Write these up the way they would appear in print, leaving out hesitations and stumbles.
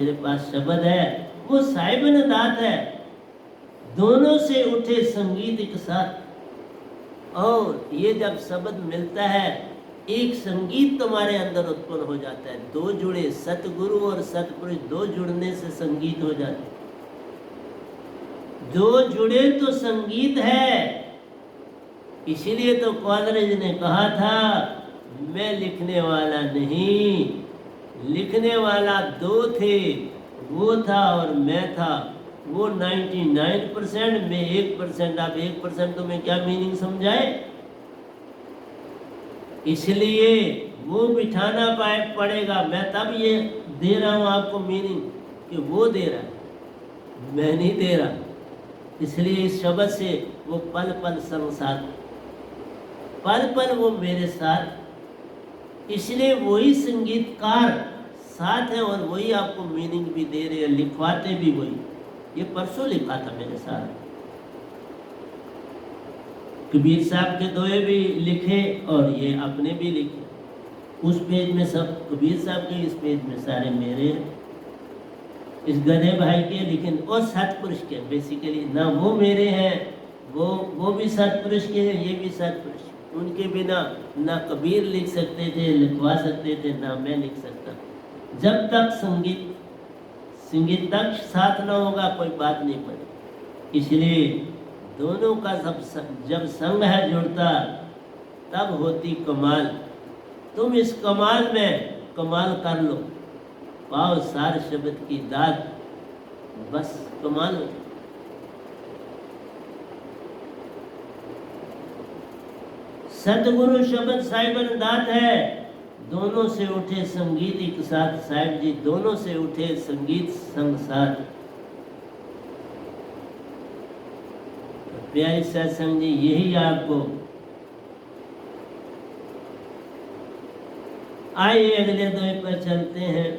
मेरे पास शब्द है, वो साहिबन दात है। दोनों से उठे संगीत एक साथ, और ये जब शब्द मिलता है एक संगीत तुम्हारे अंदर उत्पन्न हो जाता है। दो जुड़े, सतगुरु और सतपुरुष, दो जुड़ने से संगीत हो जाता है। दो जुड़े तो संगीत है। इसीलिए तो कॉलरेज ने कहा था, मैं लिखने वाला नहीं, लिखने वाला दो थे, वो था और मैं था। वो 99%, मैं 1%। आप 1% तो मैं क्या मीनिंग समझाए। इसलिए वो बिठाना पड़ेगा। मैं तब ये दे रहा हूँ आपको मीनिंग कि वो दे रहा है, मैं नहीं दे रहा। इसलिए इस शब्द से वो पल पल संग साथ, पल पल वो मेरे साथ। इसलिए वही संगीतकार साथ है और वही आपको मीनिंग भी दे रहे हैं, लिखवाते भी वही। ये परसों लिखा था मेरे साथ। कबीर साहब के दोहे भी लिखे और ये अपने भी लिखे। उस पेज में सब कबीर साहब के, इस पेज में सारे मेरे हैं, इस गधे भाई के, लेकिन और सतपुरुष के बेसिकली ना। वो मेरे हैं, वो भी सतपुरुष के हैं, ये भी सतपुरुष। उनके बिना ना कबीर लिख सकते थे, लिखवा सकते थे, ना मैं लिख सकता। जब तक संगीत तक साथ ना होगा कोई बात नहीं बनी। इसलिए दोनों का जब संग है जुड़ता, तब होती कमाल। तुम इस कमाल में कमाल कर लो, पाओ सार शब्द की दात, बस कमाल हो। सतगुरु शब्द साहिबन दात है। दोनों से उठे संगीत एक साथ, साहिब जी दोनों से उठे संगीत संग साथ। प्यारी सत्संग जी, यही आपको। आइए अगले दोहे पर चलते हैं।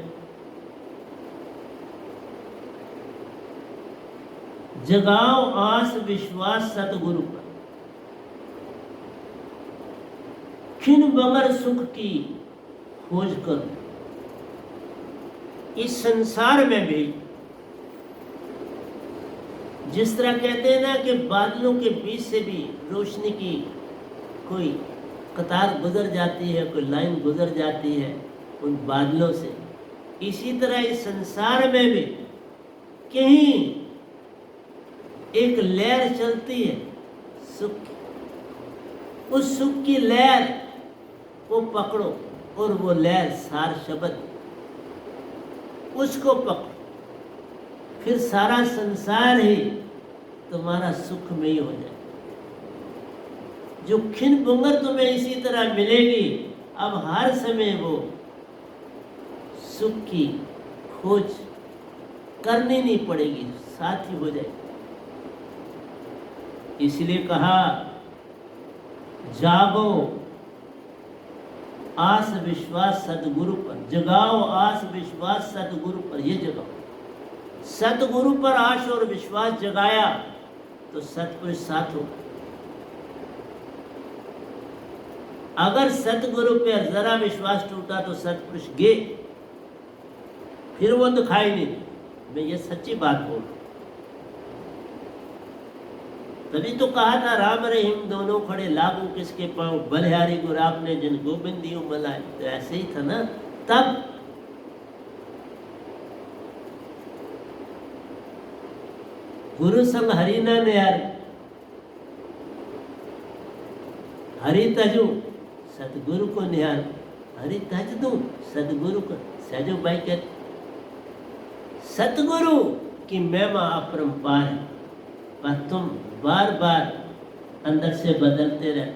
जगाओ आस विश्वास सतगुरु पर, खिन बगर सुख की खोज करो। इस संसार में भी जिस तरह कहते हैं ना कि बादलों के बीच से भी रोशनी की कोई कतार गुजर जाती है, कोई लाइन गुजर जाती है उन बादलों से, इसी तरह इस संसार में भी कहीं एक लहर चलती है सुख की। उस सुख की लहर को पकड़ो, और वो लहर सार शब्द, उसको पकड़ो, फिर सारा संसार ही तुम्हारा सुखमयी हो जाए। जो खिन पुंगर तुम्हें इसी तरह मिलेगी, अब हर समय वो सुख की खोज करनी नहीं पड़ेगी, साथ ही हो जाएगी। इसलिए कहा, जागो आस विश्वास सतगुरु पर, जगाओ आस विश्वास सतगुरु पर। ये जगाओ, सतगुरु पर आश और विश्वास जगाया तो सतपुरुष साथ होगा। अगर सतगुरु पे जरा विश्वास टूटा तो सतपुरुष गे, फिर वो दिखाई नहीं। मैं ये सच्ची बात बोल रहा हूं। तभी तो कहा था, राम रहीम दोनों खड़े लागू किसके पांव, बलिहारी गुराब ने जिन गोविंदियों मलाई। तो ऐसे ही था ना तब। गुरु संग हरि न न्यार, हरि तजू सतगुरु को न्यार, हरि तज दू सतगुरु को। सहजो भाई कहते सतगुरु की महिमा अपरंपार है, पर तुम बार बार अंदर से बदलते रहे,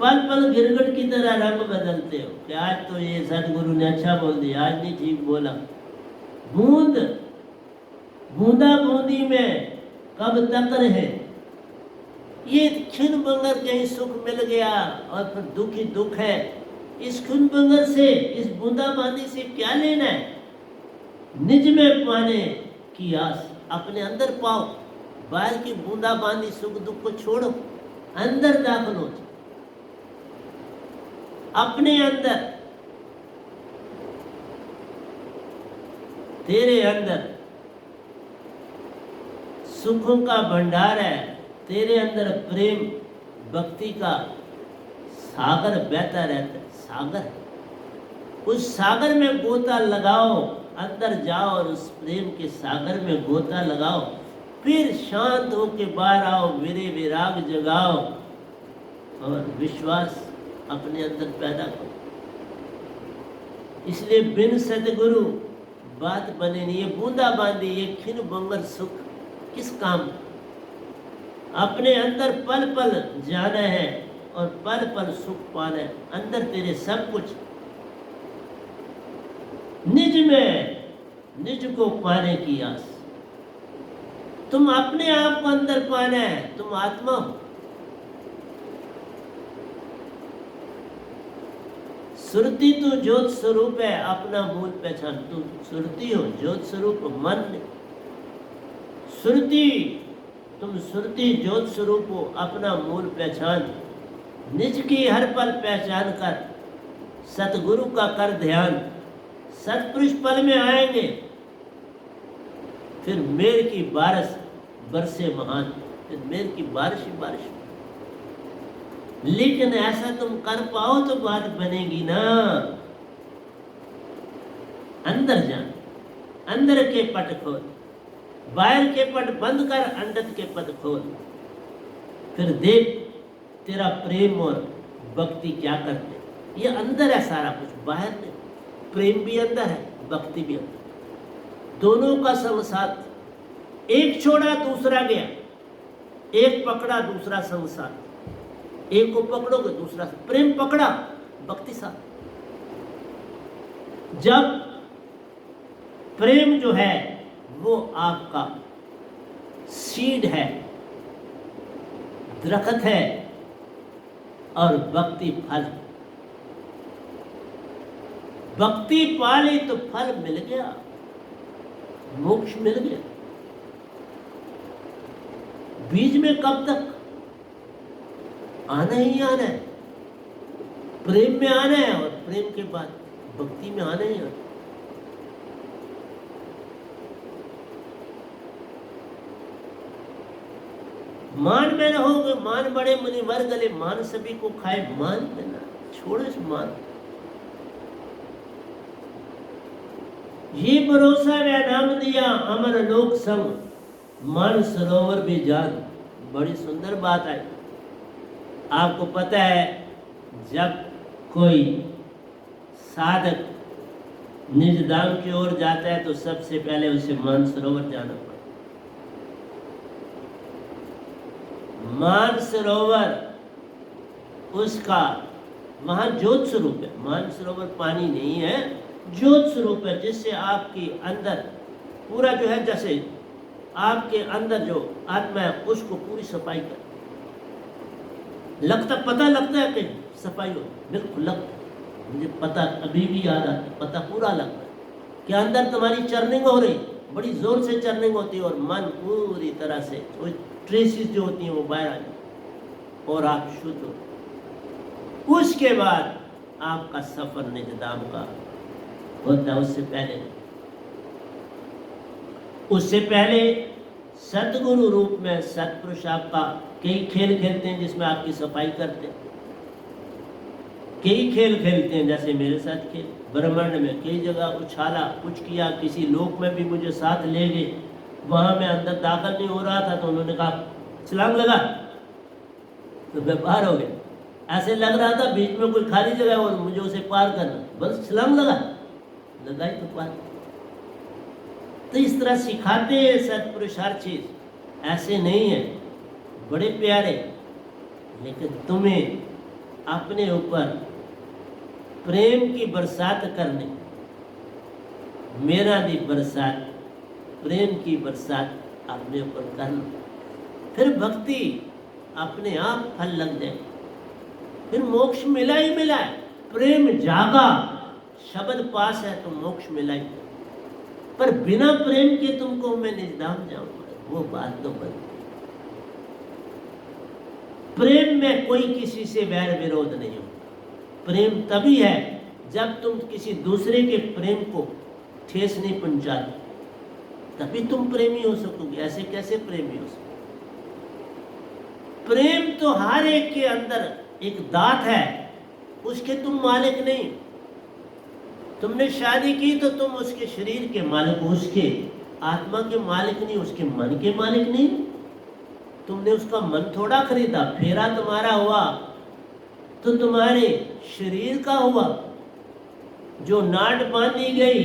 पल पल गिरगट की तरह रंग बदलते हो कि आज तो ये सतगुरु ने अच्छा बोल दिया, आज नहीं ठीक बोला। बूंद बूंदा बूंदी में कब तक रहे। ये क्षण बंगर कहीं सुख मिल गया और फिर दुख ही दुख है। इस क्षण बंगर से, इस बूंदाबांदी से क्या लेना है। निज में पाने की आस, अपने अंदर पाओ। बाहर की बूंदाबांदी सुख दुख को छोड़ो, अंदर दाखिल हो, अपने अंदर। तेरे अंदर सुखों का भंडार है, तेरे अंदर प्रेम भक्ति का सागर बहता रहता है। सागर, उस सागर में गोता लगाओ, अंदर जाओ और उस प्रेम के सागर में गोता लगाओ, फिर शांत होके बाहर आओ, मेरे विराग जगाओ और विश्वास अपने अंदर पैदा करो। इसलिए बिन सतगुरु बात बने नहीं। ये बूंदा बांदी, ये खिन बंगर सुख किस काम? अपने अंदर पल पल जाना है और पल पल सुख पाना है। अंदर तेरे सब कुछ, निज में निज को पाने की आस। तुम अपने आप को अंदर पाना है, तुम आत्मा हो। सुरती तू ज्योत स्वरूप है, अपना मूल पहचान। तू सुरती हो, ज्योत स्वरूप मन। सुरती, तुम सुरती ज्योत स्वरूप हो, अपना मूल पहचान। निज की हर पल पहचान कर, सतगुरु का कर ध्यान। सतपुरुष पल में आएंगे, फिर मेर की बारिश बरसे महान। फिर मेर की बारिश ही बारिश। लेकिन ऐसा तुम कर पाओ तो बात बनेगी ना। अंदर जा, अंदर के पट खोल, बाहर के पट बंद कर, अंदर के पट खोल। फिर देख तेरा प्रेम और भक्ति क्या करते। ये अंदर है सारा कुछ, बाहर नहीं। प्रेम भी अंदर है, भक्ति भी अंदर। दोनों का संग साथ, एक छोड़ा दूसरा गया, एक पकड़ा दूसरा संग साथ। एक को पकड़ोगे दूसरा, प्रेम पकड़ा भक्ति साथ। जब प्रेम जो है वो आपका सीड है, दरख्त है, और भक्ति फल। भक्ति पाली तो फल मिल गया, मोक्ष मिल गया। बीज में कब तक आना ही आना है, प्रेम में आना है और प्रेम के बाद भक्ति में आना ही आना। मान में रहोगे, मान बड़े मुनिवर गले, मान सभी को खाए, मान में ना छोड़ो इस मान। ये भरोसा वे नाम दिया, अमर लोक संग, मान सरोवर भी जान। बड़ी सुंदर बात है। आपको पता है, जब कोई साधक निज धाम की ओर जाता है तो सबसे पहले उसे मानसरोवर जाना पड़ता। मानसरोवर उसका वहां ज्योत स्वरूप है। मानसरोवर पानी नहीं है, ज्योत स्वरूप है, जिससे आपके अंदर पूरा जो है, जैसे आपके अंदर जो आत्मा है उसको पूरी सफाई कर लगता, पता लगता है कि सफाई हो, बिल्कुल लगता है। मुझे पता अभी भी याद आता है, पता पूरा लगता है कि अंदर तुम्हारी चर्निंग हो रही, बड़ी जोर से चर्निंग होती है और मन पूरी तरह से, ट्रेसिस जो होती हैं वो बाहर आ जाती और आप शुद्ध हो। उसके बाद आपका सफर निज धाम का होता है। उससे पहले सतगुरु रूप में सतपुरुष आपका कई खेल खेलते हैं, जिसमें आपकी सफाई करते हैं। कई खेल खेलते हैं, जैसे मेरे साथ खेल ब्रह्मांड में कई जगह उछाला, कुछ किया, किसी लोक में भी मुझे साथ ले गए। वहां मैं अंदर दाखिल नहीं हो रहा था तो उन्होंने कहा छलांग लगा, तो मैं पार हो गया। ऐसे लग रहा था बीच में कोई खाली जगह और मुझे उसे पार करना, बस छलांग लगाई तो पार। तो इस तरह सिखाते हैं सतपुरुष हर चीज। ऐसे नहीं है, बड़े प्यारे। लेकिन तुम्हें अपने ऊपर प्रेम की बरसात करनी, मेरा दी बरसात, प्रेम की बरसात अपने ऊपर करना, फिर भक्ति अपने आप फल लग जाए, फिर मोक्ष मिला ही मिला है। प्रेम जागा, शब्द पास है तो मोक्ष मिला ही। पर बिना प्रेम के तुमको मैं निजधाम जाऊंगा, वो बात तो बनती। प्रेम में कोई किसी से वैर विरोध नहीं होता। प्रेम तभी है जब तुम किसी दूसरे के प्रेम को ठेस नहीं पहुंचाती, तभी तुम प्रेमी हो सकोगे। ऐसे कैसे प्रेमी हो सकोगे? प्रेम तो हर एक के अंदर एक दात है, उसके तुम मालिक नहीं। तुमने शादी की तो तुम उसके शरीर के मालिक हो, उसके आत्मा के मालिक नहीं, उसके मन के मालिक नहीं। तुमने उसका मन थोड़ा खरीदा। फेरा तुम्हारा हुआ तो तुम्हारे शरीर का हुआ। जो नाट बांधी गई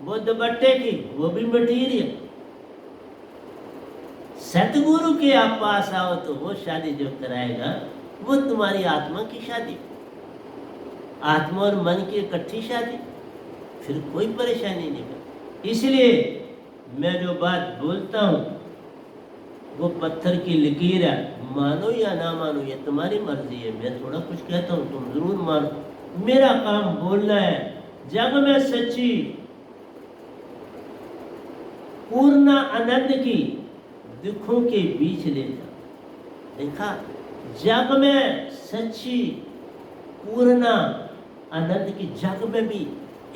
वो दुपट्टे की, वो भी मटीरियल। सतगुरु के आप पास आओ तो वो शादी जो कराएगा वो तुम्हारी आत्मा की शादी, आत्मा और मन की इकट्ठी शादी, फिर कोई परेशानी नहीं है। इसलिए मैं जो बात बोलता हूँ वो पत्थर की लकीर है, मानो या ना मानो ये तुम्हारी मर्जी है। मैं थोड़ा कुछ कहता हूँ तुम जरूर मानो। मेरा काम बोलना है। जब मैं सच्ची पूर्ण आनंद की दुखों के बीच ले जा, देखा, जग में सच्ची पूर्ण आनंद की, जग में भी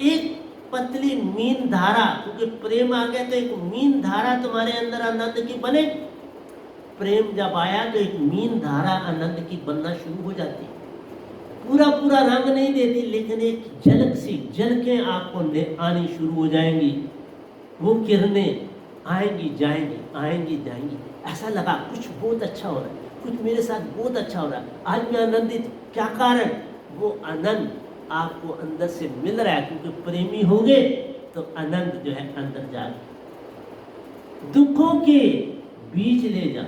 एक पतली मीन धारा, क्योंकि प्रेम आ गया तो एक मीन धारा तुम्हारे अंदर आनंद की बने। प्रेम जब आया तो एक मीन धारा आनंद की बनना शुरू हो जाती है। पूरा पूरा रंग नहीं देती, लेकिन एक झलक सी, झलकें आपको आनी शुरू हो जाएंगी। वो किरणें आएंगी जाएंगी, आएंगी जाएंगी। ऐसा लगा कुछ बहुत अच्छा हो रहा है, कुछ मेरे साथ बहुत अच्छा हो रहा है, आज मैं आनंदित। क्या कारण? वो आनंद आपको अंदर से मिल रहा है, क्योंकि प्रेमी होंगे तो आनंद जो है अंदर जाए। दुखों के बीच ले जा,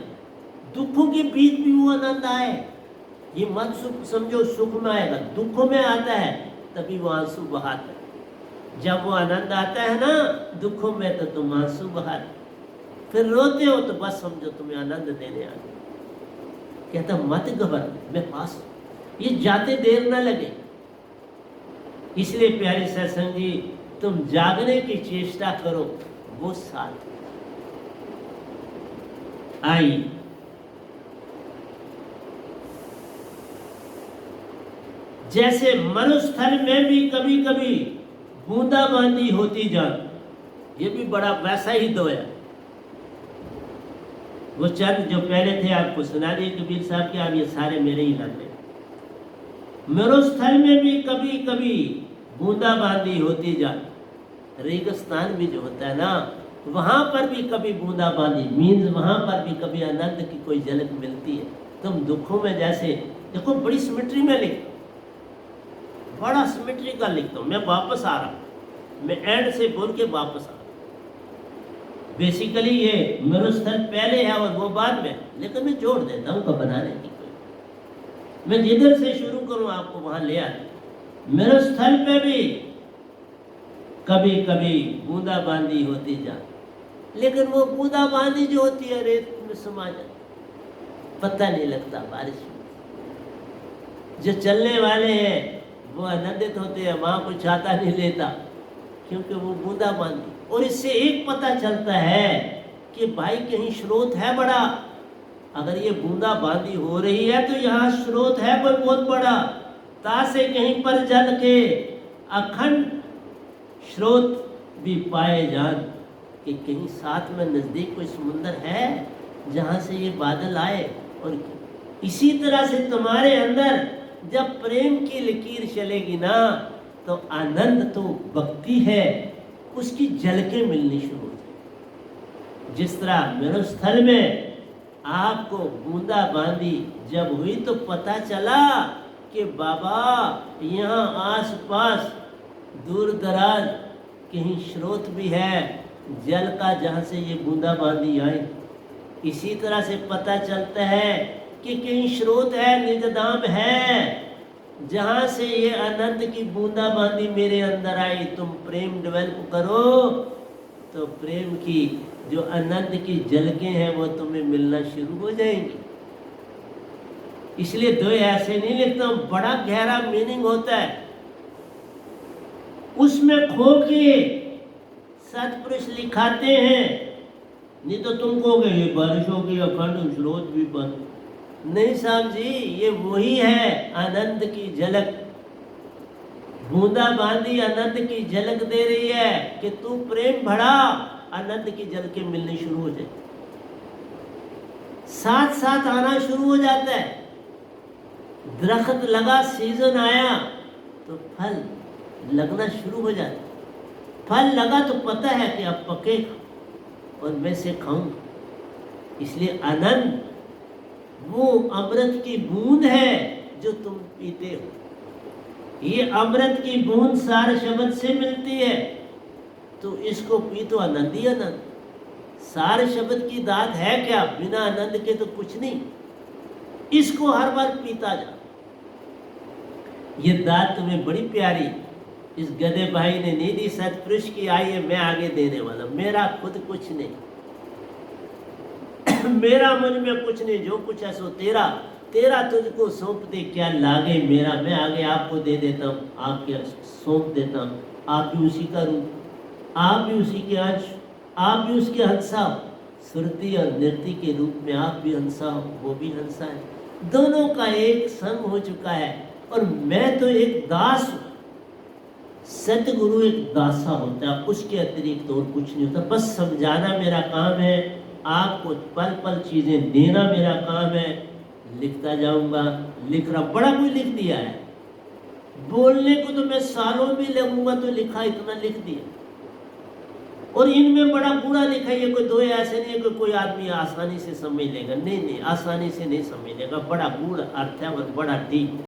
दुखों के बीच भी वो आनंद आए। ये मत समझो सुख में आएगा, दुखों में आता है तभी वो आंसू बहाता है। जब वो आनंद आता है ना दुखों में तो तुम आंसू बहाते, फिर रोते हो तो बस समझो तुम्हें आनंद देने आ गया। कहता मत घबरा, मैं पास, ये जाते देर ना लगे। इसलिए प्यारे सत्संग जी, तुम जागने की चेष्टा करो, वो साथ आई। जैसे मरुस्थल में भी कभी कभी बूंदाबांदी होती जाती, ये भी बड़ा वैसा ही दो है। वो चंद जो पहले थे आपको सुना दिए कबीर साहब के, आप ये सारे मेरे ही लग रहे। मरुस्थल में भी कभी कभी बूंदाबांदी होती जाती। रेगिस्तान भी जो होता है ना, वहां पर भी कभी बूंदाबांदी, मीन्स वहां पर भी कभी आनंद की कोई झलक मिलती है। तुम दुखों में जैसे देखो, बड़ी सिमेट्री में लिखता, बड़ा सिमेट्री का लिखता हूँ। मैं वापस आ रहा हूँ, मैं एंड से बोल के वापस आ रहा हूँ। बेसिकली ये मरुस्थल पहले है और वो बाद में, लेकिन मैं जोड़ देता हूँ बनाने की कोई। मैं जिधर से शुरू करूँ आपको वहां ले आते। मरुस्थल पे भी कभी कभी बूंदाबांदी होती जाती, लेकिन वो बूंदाबांदी जो होती है रेत में समा जाती, पता नहीं लगता बारिश में। जो चलने वाले हैं वो आनंदित होते हैं, वहां कोई छाता नहीं लेता, क्योंकि वो बूंदाबांदी। और इससे एक पता चलता है कि भाई कहीं स्रोत है बड़ा। अगर ये बूंदाबांदी हो रही है तो यहाँ स्रोत है कोई बहुत बड़ा। तासे कहीं पर जल के अखंड स्रोत भी पाए जान, कि कहीं साथ में नजदीक कोई समुंदर है जहाँ से ये बादल आए। और इसी तरह से तुम्हारे अंदर जब प्रेम की लकीर चलेगी ना, तो आनंद तो भक्ति है, उसकी झलकें मिलनी शुरू हो जाएगी। जिस तरह मरुस्थल में आपको बूंदाबांदी जब हुई तो पता चला कि बाबा यहाँ आस पास दूर दराज कहीं स्रोत भी है जल का, जहाँ से ये बूंदाबांदी आई। इसी तरह से पता चलता है कि कहीं स्रोत है, निजधाम है, जहाँ से ये आनंद की बूंदाबांदी मेरे अंदर आई। तुम प्रेम डेवलप करो तो प्रेम की जो आनंद की झलकें हैं वो तुम्हें मिलना शुरू हो जाएंगी। इसलिए दो ऐसे नहीं लिखता हूँ, बड़ा गहरा मीनिंग होता है। उसमें खो के सतपुरुष लिखाते हैं, नहीं तो तुम कहोगे ये बारिश हो गई, अखंड स्रोत भी बंद। नहीं साहब जी, ये वही है आनंद की झलक बूंदा बांदी आनंद की झलक दे रही है कि तू प्रेम बढ़ा, आनंद की झलकें मिलनी शुरू हो जाए, साथ साथ आना शुरू हो जाता है। दरख्त लगा, सीजन आया तो फल लगना शुरू हो जाता है। फल लगा तो पता है कि अब पकेगा और मैं से खाऊंगा। इसलिए आनंद वो अमृत की बूंद है जो तुम पीते हो। ये अमृत की बूंद सार शब्द से मिलती है, तो इसको पी तो आनंद ही आनंद। सार शब्द की दात है क्या? बिना आनंद के तो कुछ नहीं। इसको हर बार पीता जा। ये दात तुम्हें बड़ी प्यारी इस गधे भाई ने नहीं दी, सतपुरुष की आई है, मैं आगे देने वाला। मेरा खुद कुछ नहीं मेरा मुझ में कुछ नहीं, जो कुछ है सो तेरा, तेरा तुझको सौंप दे क्या लागे मेरा। मैं आगे आपको दे देता हूँ, आपके सौंप देता हूँ। आप भी उसी का रूप, आप भी उसी के अंश, आप भी उसके हंसा हो। श्रुति और नृत्य के रूप में आप भी हंसा हो, वो भी हंसा है। दोनों का एक संग हो चुका है और मैं तो एक दास हूँ। सतगुरु एक दासा होता है, उसके अतिरिक्त और कुछ नहीं होता। बस समझाना मेरा काम है, आपको पल पल चीजें देना मेरा काम है। लिखता जाऊंगा, लिख रहा, बड़ा कोई लिख दिया है। बोलने को तो मैं सालों भी लगूंगा तो लिखा इतना लिख दिया, और इनमें बड़ा बूढ़ा लिखा। ये कोई दो ऐसे नहीं है कि कोई आदमी आसानी से समझ लेगा, नहीं नहीं, आसानी से नहीं समझ लेगा। बड़ा गूढ़ अर्थ है और बड़ा डीप।